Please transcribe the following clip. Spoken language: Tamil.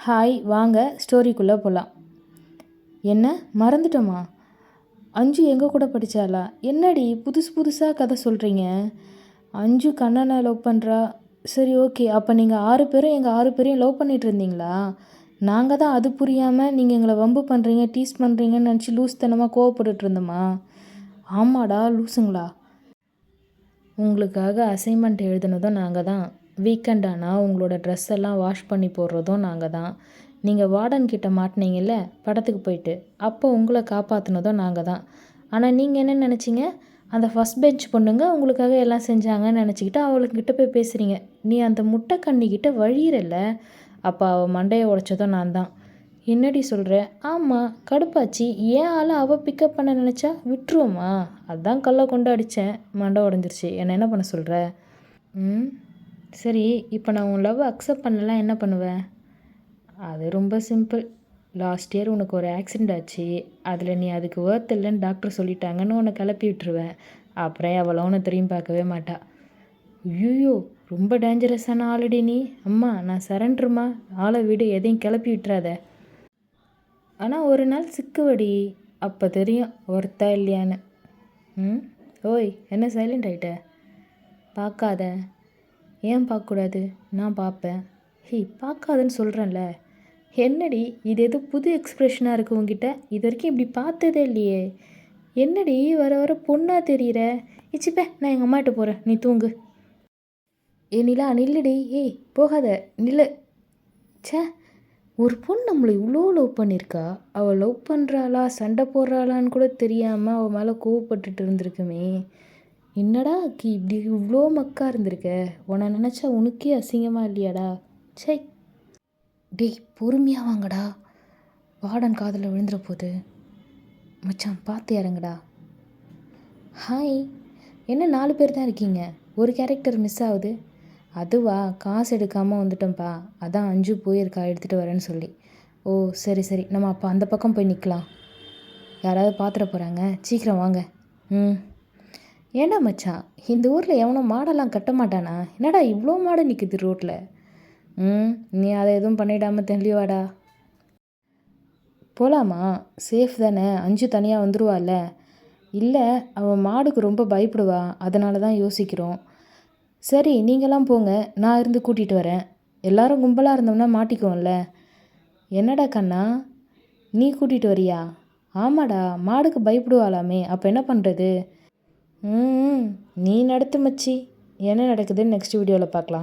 ஹாய், வாங்க ஸ்டோரிக்குள்ளே போகலாம். என்ன மறந்துட்டோமா? அஞ்சு எங்கள் கூட படித்தாளா? என்னடி புதுசாக கதை சொல்கிறீங்க? அஞ்சு கண்ணனை லவ் பண்ணுறா. சரி, ஓகே. அப்போ நீங்கள் 6 பேரும் எங்கள் 6 பேரையும் லவ் பண்ணிகிட்டு இருந்தீங்களா? நாங்கள் தான் அது புரியாமல் நீங்கள் எங்களை வம்பு பண்ணுறீங்க, டீஸ் பண்ணுறீங்கன்னு நினச்சி லூஸ்தனமாக கோவப்பட்டுட்டு இருந்தோமா? ஆமாடா, லூசுங்களா? உங்களுக்காக அசைன்மெண்ட் எழுதுனதும் நாங்கள் தான். வீக்கெண்ட் ஆனால் உங்களோட ட்ரெஸ் எல்லாம் வாஷ் பண்ணி போடுறதும் நாங்கள் தான். நீங்கள் வார்டன்கிட்ட மாட்டினீங்கல்ல படத்துக்கு போயிட்டு, அப்போ உங்களை காப்பாற்றினதும் நாங்கள் தான். ஆனால் நீங்கள் என்ன நினச்சிங்க? அந்த ஃபஸ்ட் பெஞ்ச் பொண்ணுங்க உங்களுக்காக எல்லாம் செஞ்சாங்கன்னு நினச்சிக்கிட்டு அவளுக்கிட்ட போய் பேசுகிறீங்க. நீ அந்த முட்டை கண்ணிக்கிட்ட வழியிறல்ல, அப்போ அவள் மண்டையை உடைச்சதும் நான் தான். என்னடி சொல்கிற? ஆமாம், கடுப்பாச்சு. ஏன் ஆளை அவள் பிக்கப் பண்ண நினச்சா விட்டுருவோமா? அதான் கல்லை கொண்டு அடித்தேன், மண்டை உடஞ்சிருச்சு. என்ன பண்ண சொல்கிற? சரி, இப்போ நான் உன் லவ் அக்செப்ட் பண்ணலாம், என்ன பண்ணுவேன்? அது ரொம்ப சிம்பிள். லாஸ்ட் இயர் உனக்கு ஒரு ஆக்சிடெண்ட் ஆச்சு, அதில் நீ அதுக்கு ஒர்த் இல்லைன்னு டாக்டர் சொல்லிட்டாங்கன்னு உன்னை கிளப்பி விட்டுருவேன். அப்புறம் அவளை உன்னை திரும்பி பார்க்கவே மாட்டா. ஐயோ, ரொம்ப டேஞ்சரஸான ஆல்ரெடி நீ. அம்மா, நான் சரண்டருமா, ஆளை விடு, எதையும் கிளப்பி விட்டுறாத. ஆனால் ஒரு நாள் சிக்குவடி, அப்போ தெரியும் ஒர்த்தா இல்லையான்னு. ஓய், என்ன சைலண்ட் ஆகிட்ட? பார்க்காத. ஏன் பார்க்கக்கூடாது? நான் பார்ப்பேன். பார்க்காதுன்னு சொல்கிறேன்ல. என்னடி இது? எது புது எக்ஸ்ப்ரெஷனாக இருக்குது உங்ககிட்ட? இது வரைக்கும் இப்படி பார்த்ததே இல்லையே. என்னடி வர வர பொண்ணாக தெரிகிற? இச்சிப்பே, நான் எங்கள் அம்மாகிட்ட போகிறேன், நீ தூங்கு. நிலா நில்லுடி. போகாத, நில்லு. சே, ஒரு பொண்ணு நம்மளை இவ்வளோ லவ் பண்ணியிருக்கா. அவள் லவ் பண்ணுறாளா சண்டை போடுறாளான்னு கூட தெரியாமல் அவள் மேலே கோவப்பட்டுட்டு இருந்திருக்குமே. என்னடா இப்படி இவ்வளோ மக்கா இருந்திருக்க? உன்னை நினச்சா உனக்கே அசிங்கமாக இல்லையாடா? சை. டேய், பொறுமையாக வாங்கடா, வார்டன் காதில் விழுந்துற போகுது. மச்சான், பார்த்து இறங்குடா. ஹாய். என்ன 4 பேர் தான் இருக்கீங்க, ஒரு கேரக்டர் மிஸ் ஆகுது? அதுவா, காசு எடுக்காமல் வந்துட்டோம்ப்பா, அதான் அஞ்சு போயிருக்கா எடுத்துகிட்டு வரேன்னு சொல்லி. ஓ, சரி சரி, நம்ம அப்போ அந்த பக்கம் போய் நிற்கலாம். யாராவது பார்த்துட போகிறாங்க, சீக்கிரம் வாங்க. ஏண்டா மச்சான், இந்த ஊரில் எவனோ மாடெல்லாம் கட்ட மாட்டானா? என்னடா இவ்வளோ மாடு நிற்குது ரோட்டில்? நீ அதை எதுவும் பண்ணிடாமல் தெளிவாடா. போகலாமா? சேஃப் தானே? அஞ்சு தனியாக வந்துடுவாள்ல? இல்லை, அவன் மாடுக்கு ரொம்ப பயப்படுவா, அதனால தான் யோசிக்கிறோம். சரி, நீங்களாம் போங்க, நான் இருந்து கூட்டிகிட்டு வரேன். எல்லாரும் கும்பலாக இருந்தோம்னா மாட்டிக்குவோம்ல. என்னடா கண்ணா, நீ கூட்டிகிட்டு வரியா? ஆமாடா, மாடுக்கு பயப்படுவாளாமே, அப்போ என்ன பண்ணுறது? நீ நடத்து மச்சி. என்ன நடக்குதுன்னு நெக்ஸ்ட் வீடியோவில் பார்க்கலாம்.